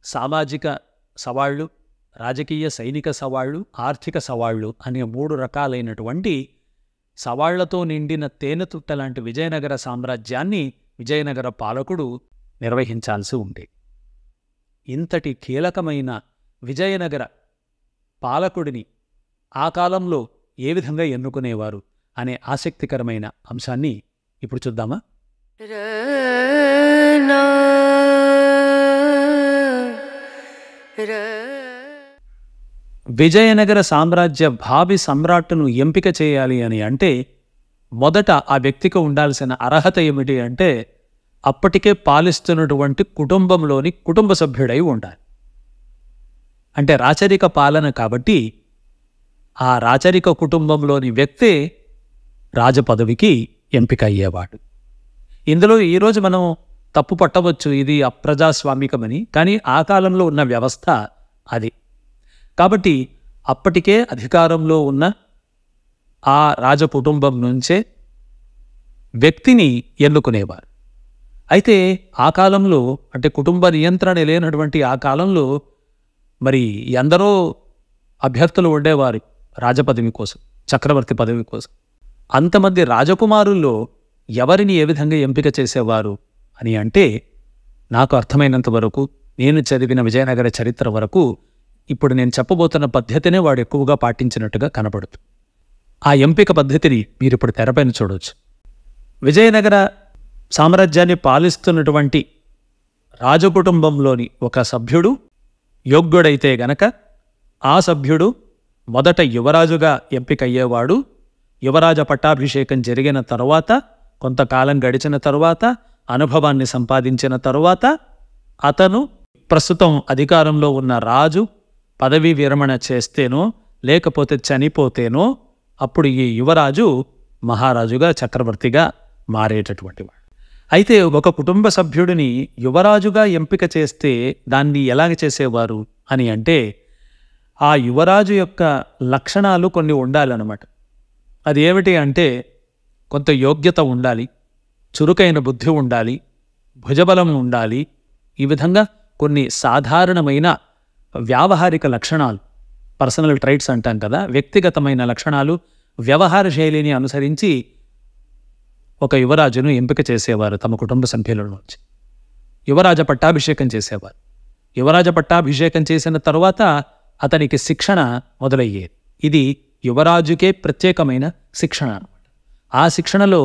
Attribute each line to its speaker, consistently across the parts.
Speaker 1: సామాజిక సవాళ్లు, రాజకీయ సైనిక సవాళ్లు, ఆర్థిక సవాళ్లు అనే 3 రకాలైనటువంటి సవాళ్లతో నిండిన తేనెతుట్ట లాంటి విజయనగర సామ్రాజ్యాన్ని విజయనగర పాలకుడు నిర్వహించాల్సి ఉంది. ఇంతటి కీలకమైన విజయనగర పాలకుడిని ఆ కాలంలో ఏ విధంగా ఎన్నుకునేవారు అనే ఆసక్తికరమైన అంశాన్ని ఇప్పుడు చూద్దామా? విజయనగర సామ్రాజ్య భావి సమ్రాట్టును ఎంపిక చేయాలి అని అంటే మొదట ఆ వ్యక్తికి ఉండాల్సిన అర్హత ఏమిటి అంటే అప్పటికే పాలిస్తున్నటువంటి కుటుంబంలోని కుటుంబ సభ్యుడై ఉండాలి. అంటే రాచరిక పాలన కాబట్టి ఆ రాచరిక కుటుంబంలోని వ్యక్తే రాజపదవికి ఎంపిక అయ్యేవాడు. ఇందులో ఈరోజు మనం తప్పు పట్టవచ్చు, ఇది అప్రజాస్వామికమని. కానీ ఆ కాలంలో ఉన్న వ్యవస్థ అది. కాబట్టి అప్పటికే అధికారంలో ఉన్న ఆ రాజకుటుంబం నుంచే వ్యక్తిని ఎన్నుకునేవారు. అయితే ఆ కాలంలో, అంటే కుటుంబ నియంత్రణ లేనటువంటి ఆ కాలంలో మరి ఎందరో అభ్యర్థులు ఉండేవారు రాజపదవి కోసం, చక్రవర్తి పదవి కోసం. అంతమంది రాజకుమారుల్లో ఎవరిని ఏ విధంగా ఎంపిక చేసేవారు అని అంటే నాకు అర్థమైనంత వరకు, నేను చదివిన విజయనగర చరిత్ర వరకు ఇప్పుడు నేను చెప్పబోతున్న పద్ధతినే వాడు ఎక్కువగా పాటించినట్టుగా కనపడుతుంది. ఆ ఎంపిక పద్ధతిని మీరు ఇప్పుడు తెరపైన చూడవచ్చు. విజయనగర సామ్రాజ్యాన్ని పాలిస్తున్నటువంటి రాజకుటుంబంలోని ఒక సభ్యుడు యోగ్యుడైతే గనక ఆ సభ్యుడు మొదట యువరాజుగా ఎంపికయ్యేవాడు. యువరాజ పట్టాభిషేకం జరిగిన తరువాత, కొంతకాలం గడిచిన తరువాత, అనుభవాన్ని సంపాదించిన తరువాత అతను ప్రస్తుతం అధికారంలో ఉన్న రాజు పదవీ విరమణ చేస్తేనో లేకపోతే చనిపోతేనో అప్పుడు ఈ యువరాజు మహారాజుగా, చక్రవర్తిగా మారేటటువంటి వాడు. అయితే ఒక కుటుంబ సభ్యుడిని యువరాజుగా ఎంపిక చేస్తే దాన్ని ఎలాగ చేసేవారు అని అంటే ఆ యువరాజు యొక్క లక్షణాలు కొన్ని ఉండాలన్నమాట. అది ఏమిటి అంటే కొంత యోగ్యత ఉండాలి, చురుకైన బుద్ధి ఉండాలి, భుజబలం ఉండాలి. ఈ విధంగా కొన్ని సాధారణమైన వ్యావహారిక లక్షణాలు, పర్సనల్ ట్రైట్స్ అంటాం కదా, వ్యక్తిగతమైన లక్షణాలు, వ్యవహార శైలిని అనుసరించి ఒక యువరాజును ఎంపిక చేసేవారు తమ కుటుంబ సభ్యుల నుంచి. యువరాజ పట్టాభిషేకం చేసేవారు. యువరాజ పట్టాభిషేకం చేసిన తరువాత అతనికి శిక్షణ మొదలయ్యేది. ఇది యువరాజుకే ప్రత్యేకమైన శిక్షణ అన్నమాట. ఆ శిక్షణలో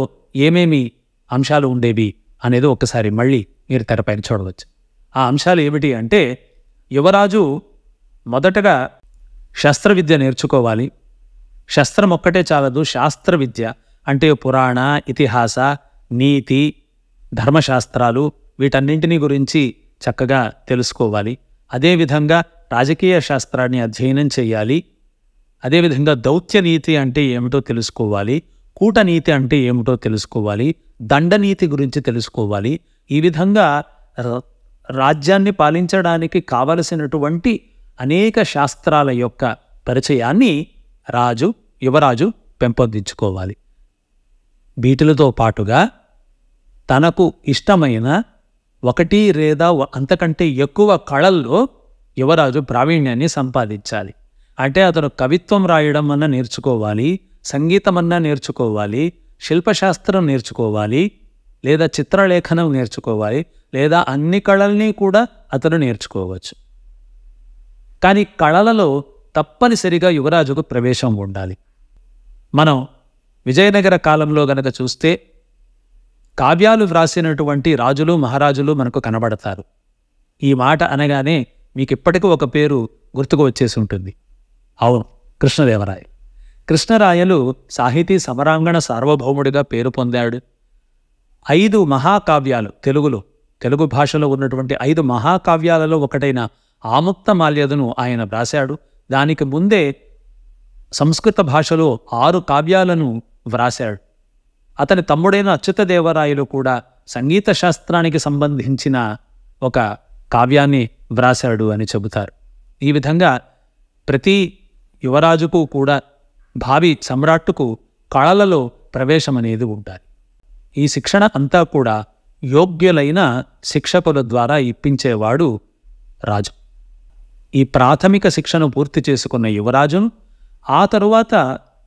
Speaker 1: ఏమేమి అంశాలు ఉండేవి అనేది ఒకసారి మళ్ళీ మీరు తెరపైన చూడవచ్చు. ఆ అంశాలు ఏమిటి అంటే యువరాజు మొదటగా శస్త్రవిద్య నేర్చుకోవాలి. శస్త్రం ఒక్కటే చాలదు, శాస్త్రవిద్య అంటే పురాణ, ఇతిహాస, నీతి, ధర్మశాస్త్రాలు వీటన్నింటినీ గురించి చక్కగా తెలుసుకోవాలి. అదేవిధంగా రాజకీయ శాస్త్రాన్ని అధ్యయనం చేయాలి. అదేవిధంగా దౌత్యనీతి అంటే ఏమిటో తెలుసుకోవాలి, కూటనీతి అంటే ఏమిటో తెలుసుకోవాలి, దండనీతి గురించి తెలుసుకోవాలి. ఈ విధంగా రాజ్యాన్ని పాలించడానికి కావలసినటువంటి అనేక శాస్త్రాల యొక్క పరిచయాన్ని యువరాజు పెంపొందించుకోవాలి. వీటిలతో పాటుగా తనకు ఇష్టమైన 1 లేదా అంతకంటే ఎక్కువ కళల్లో యువరాజు ప్రావీణ్యాన్ని సంపాదించాలి. అంటే అతను కవిత్వం రాయడం అన్నా నేర్చుకోవాలి, సంగీతం అన్నా నేర్చుకోవాలి, శిల్పశాస్త్రం నేర్చుకోవాలి, లేదా చిత్రలేఖనం నేర్చుకోవాలి, లేదా అన్ని కళల్ని కూడా అతను నేర్చుకోవచ్చు. కానీ కళలలో తప్పనిసరిగా యువరాజుకు ప్రవేశం ఉండాలి. మనం విజయనగర కాలంలో గనక చూస్తే కావ్యాలు వ్రాసినటువంటి రాజులు, మహారాజులు మనకు కనబడతారు. ఈ మాట అనగానే మీకు ఇప్పటికీ ఒక పేరు గుర్తుకు వచ్చేసి ఉంటుంది. అవును, కృష్ణదేవరాయలు. కృష్ణరాయలు సాహితీ సమరాంగణ సార్వభౌముడిగా పేరు పొందాడు. 5 మహాకావ్యాలు తెలుగు భాషలో ఉన్నటువంటి 5 మహాకావ్యాలలో ఒకటైన ఆముక్తమాల్యదను ఆయన వ్రాశాడు. దానికి ముందే సంస్కృత భాషలో 6 కావ్యాలను వ్రాశాడు. అతని తమ్ముడైన అచ్యుతదేవరాయలు కూడా సంగీత శాస్త్రానికి సంబంధించిన ఒక కావ్యాన్ని వ్రాశాడు అని చెబుతారు. ఈ విధంగా ప్రతి యువరాజుకు కూడా, భావి సమ్రాట్టుకు కళలలో ప్రవేశం అనేది ఉండాలి. ఈ శిక్షణ అంతా కూడా యోగ్యులైన శిక్షకుల ద్వారా ఇప్పించేవాడు రాజు. ఈ ప్రాథమిక శిక్షను పూర్తి చేసుకున్న యువరాజును ఆ తరువాత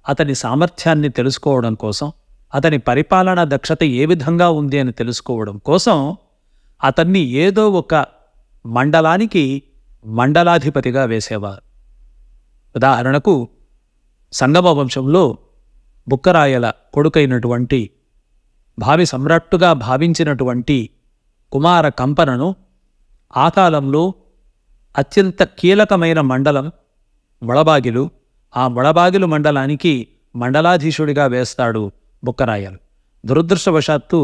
Speaker 1: అతని సామర్థ్యాన్ని తెలుసుకోవడం కోసం, అతని పరిపాలనా దక్షత ఏ విధంగా ఉంది అని తెలుసుకోవడం కోసం అతన్ని ఏదో ఒక మండలానికి మండలాధిపతిగా వేసేవారు. ఉదాహరణకు సంగమ వంశంలో బుక్కరాయల కొడుకైనటువంటి భావి సమ్రాట్టుగా భావించినటువంటి కుమార కంపనను ఆ కాలంలో అత్యంత కీలకమైన మండలం మొళబాగిలు. ఆ మొళబాగిలు మండలానికి మండలాధీశుడిగా వేస్తాడు బుక్కరాయలు. దురదృష్టవశాత్తు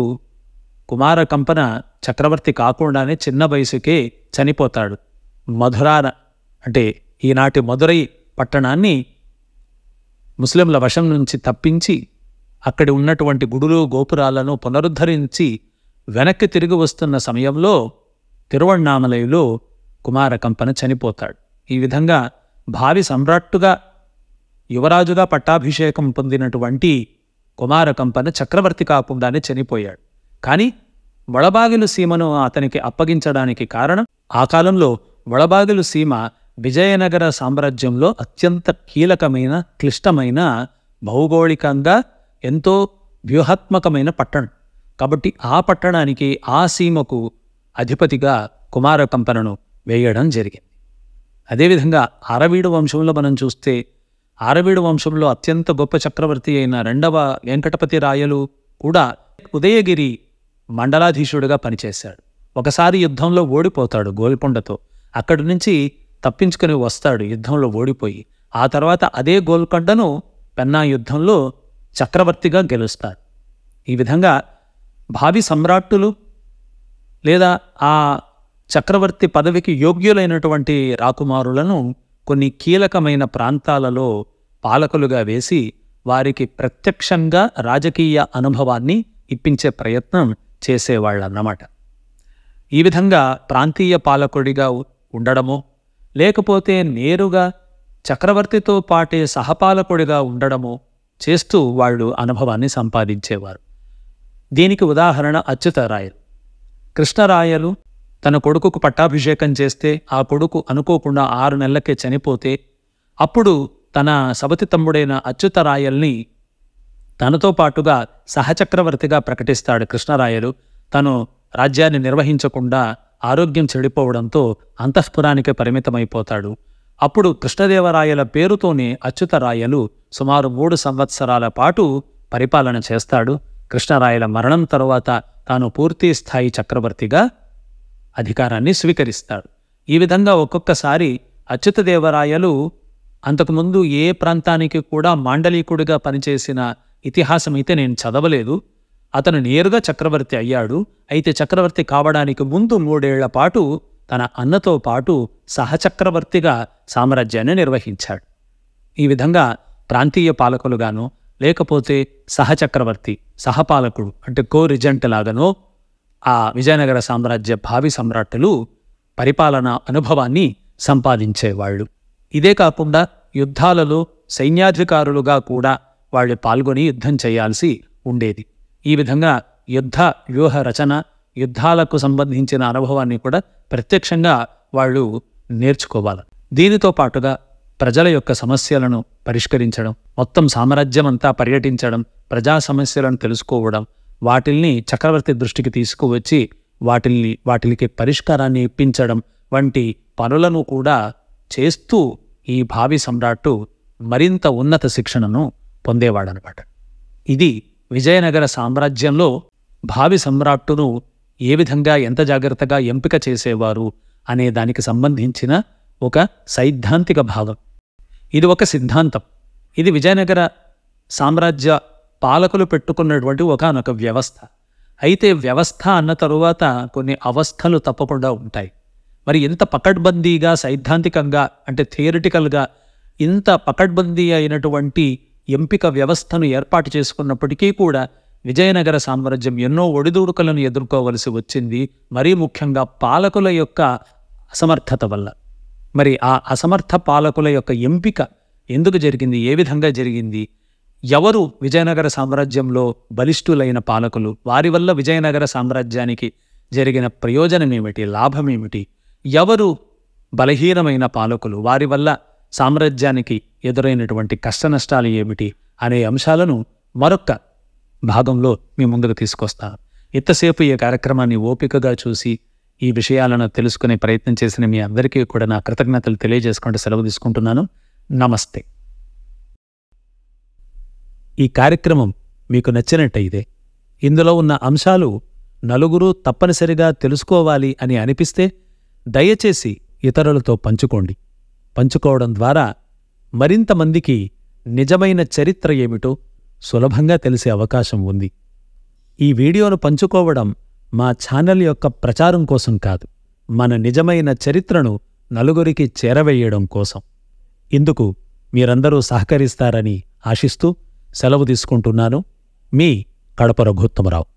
Speaker 1: కుమార కంపన చక్రవర్తి కాకుండానే చిన్న వయసుకే చనిపోతాడు. మధురాన అంటే ఈనాటి మదురై పట్టణాన్ని ముస్లింల వశం నుంచి తప్పించి అక్కడి ఉన్నటువంటి గుడులు గోపురాలను పునరుద్ధరించి వెనక్కి తిరిగి వస్తున్న సమయంలో తిరువణ్ణామలైలో కుమార కంపన చనిపోతాడు. ఈ విధంగా భావి సమ్రాట్టుగా యువరాజుగా పట్టాభిషేకం పొందినటువంటి కుమార కంపన చక్రవర్తి కాకుండానే చనిపోయాడు. కానీ మొళబాగిలు సీమను అతనికి అప్పగించడానికి కారణం, ఆ కాలంలో మొళబాగిలు సీమ విజయనగర సామ్రాజ్యంలో అత్యంత కీలకమైన క్లిష్టమైన భౌగోళికంగా ఎంతో వ్యూహాత్మకమైన పట్టణం. కాబట్టి ఆ పట్టణానికి ఆ సీమకు అధిపతిగా కుమార కంపనను వేయడం జరిగింది. అదేవిధంగా ఆరవీడు వంశంలో మనం చూస్తే ఆరవీడు వంశంలో అత్యంత గొప్ప చక్రవర్తి అయిన రెండవ వెంకటపతి రాయలు కూడా ఉదయగిరి మండలాధీశుడిగా పనిచేశాడు. ఒకసారి యుద్ధంలో ఓడిపోతాడు గోల్కొండతో. అక్కడి నుంచి తప్పించుకొని వస్తాడు యుద్ధంలో ఓడిపోయి. ఆ తర్వాత అదే గోల్కొండను పెన్నా యుద్ధంలో చక్రవర్తిగా గెలుస్తాడు. ఈ విధంగా భావి సమ్రాట్టులు లేదా ఆ చక్రవర్తి పదవికి యోగ్యులైనటువంటి రాకుమారులను కొన్ని కీలకమైన ప్రాంతాలలో పాలకులుగా వేసి వారికి ప్రత్యక్షంగా రాజకీయ అనుభవాన్ని ఇప్పించే ప్రయత్నం చేసేవాళ్ళన్నమాట. ఈ విధంగా ప్రాంతీయ పాలకుడిగా ఉండడమో లేకపోతే నేరుగా చక్రవర్తితో పాటే సహపాలకుడిగా ఉండడమో చేస్తూ వాళ్ళు అనుభవాన్ని సంపాదించేవారు. దీనికి ఉదాహరణ అచ్యుతరాయలు. కృష్ణరాయలు తన కొడుకుకు పట్టాభిషేకం చేస్తే ఆ కొడుకు అనుకోకుండా 6 నెలలకే చనిపోతే అప్పుడు తన సవతి తమ్ముడైన అచ్యుతరాయల్ని తనతో పాటుగా సహచక్రవర్తిగా ప్రకటిస్తాడు కృష్ణరాయలు. తను రాజ్యాన్ని నిర్వహించకుండా ఆరోగ్యం చెడిపోవడంతో అంతఃపురానికే పరిమితమైపోతాడు. అప్పుడు కృష్ణదేవరాయల పేరుతోనే అచ్యుతరాయలు సుమారు 3 సంవత్సరాల పాటు పరిపాలన చేస్తాడు. కృష్ణరాయల మరణం తరువాత తాను పూర్తి స్థాయి చక్రవర్తిగా అధికారాన్ని స్వీకరిస్తాడు. ఈ విధంగా ఒక్కొక్కసారి అచ్యుతదేవరాయలు అంతకుముందు ఏ ప్రాంతానికి కూడా మాండలీకుడిగా పనిచేసిన ఇతిహాసం అయితే నేను చదవలేదు. అతను నేరుగా చక్రవర్తి అయ్యాడు. అయితే చక్రవర్తి కావడానికి ముందు 3 ఏళ్ల పాటు తన అన్నతో పాటు సహచక్రవర్తిగా సామ్రాజ్యాన్ని నిర్వహించాడు. ఈ విధంగా ప్రాంతీయ పాలకులుగానో లేకపోతే సహచక్రవర్తి సహపాలకుడు అంటే కో రిజెంట్ లాగానో ఆ విజయనగర సామ్రాజ్య భావి సమ్రాట్టులు పరిపాలనా అనుభవాన్ని సంపాదించేవాళ్ళు. ఇదే కాకుండా యుద్ధాలలో సైన్యాధికారులుగా కూడా వాళ్ళు పాల్గొని యుద్ధం చేయాల్సి ఉండేది. ఈ విధంగా యుద్ధ వ్యూహ రచన, యుద్ధాలకు సంబంధించిన అనుభవాన్ని కూడా ప్రత్యక్షంగా వాళ్ళు నేర్చుకోవాలి. దీనితో పాటుగా ప్రజల యొక్క సమస్యలను పరిష్కరించడం, మొత్తం సామ్రాజ్యం అంతా పర్యటించడం, ప్రజా సమస్యలను తెలుసుకోవడం, వాటిల్ని చక్రవర్తి దృష్టికి తీసుకువచ్చి వాటికి పరిష్కారాన్ని ఇప్పించడం వంటి పనులను కూడా చేస్తూ ఈ భావి సమ్రాట్టు మరింత ఉన్నత శిక్షణను పొందేవాడనమాట. ఇది విజయనగర సామ్రాజ్యంలో భావి సమ్రాట్టును ఏ విధంగా ఎంత జాగ్రత్తగా ఎంపిక చేసేవారు అనే దానికి సంబంధించిన ఒక సైద్ధాంతిక భాగం. ఇది ఒక సిద్ధాంతం. ఇది విజయనగర సామ్రాజ్య పాలకులు పెట్టుకున్నటువంటి ఒకానొక వ్యవస్థ. అయితే వ్యవస్థ అన్న తరువాత కొన్ని అవస్థలు తప్పకుండా ఉంటాయి. మరి ఇంత పకడ్బందీగా సైద్ధాంతికంగా అంటే థియరిటికల్గా ఇంత పకడ్బందీ అయినటువంటి ఎంపిక వ్యవస్థను ఏర్పాటు చేసుకున్నప్పటికీ కూడా విజయనగర సామ్రాజ్యం ఎన్నో ఒడిదుడుకులను ఎదుర్కోవలసి వచ్చింది. మరీ ముఖ్యంగా పాలకుల యొక్క అసమర్థత వల్ల. మరి ఆ అసమర్థ పాలకుల యొక్క ఎంపిక ఎందుకు జరిగింది, ఏ విధంగా జరిగింది, ఎవరు విజయనగర సామ్రాజ్యంలో బలిష్ఠులైన పాలకులు, వారి వల్ల విజయనగర సామ్రాజ్యానికి జరిగిన ప్రయోజనమేమిటి, లాభమేమిటి, ఎవరు బలహీనమైన పాలకులు, వారి వల్ల సామ్రాజ్యానికి ఎదురైనటువంటి కష్టనష్టాలు ఏమిటి అనే అంశాలను మరొక్క భాగంలో మీ ముందుకు తీసుకొస్తాను. ఇంతసేపు ఈ కార్యక్రమాన్ని ఓపికగా చూసి ఈ విషయాలను తెలుసుకునే ప్రయత్నం చేసిన మీ అందరికీ కూడా నా కృతజ్ఞతలు తెలియజేసుకుంటూ సెలవు తీసుకుంటున్నాను. నమస్తే. ఈ కార్యక్రమం మీకు నచ్చినట్టయితే, ఇందులో ఉన్న అంశాలు నలుగురు తప్పనిసరిగా తెలుసుకోవాలి అని అనిపిస్తే దయచేసి ఇతరులతో పంచుకోండి. పంచుకోవడం ద్వారా మరింత మందికి నిజమైన చరిత్ర ఏమిటో సులభంగా తెలిసే అవకాశం ఉంది. ఈ వీడియోను పంచుకోవడం మా ఛానల్ యొక్క ప్రచారం కోసం కాదు, మన నిజమైన చరిత్రను నలుగురికి చేరవేయడం కోసం. ఇందుకు మీరందరూ సహకరిస్తారని ఆశిస్తూ సెలవు తీసుకుంటున్నాను. మీ కడప రఘుత్తమరావు.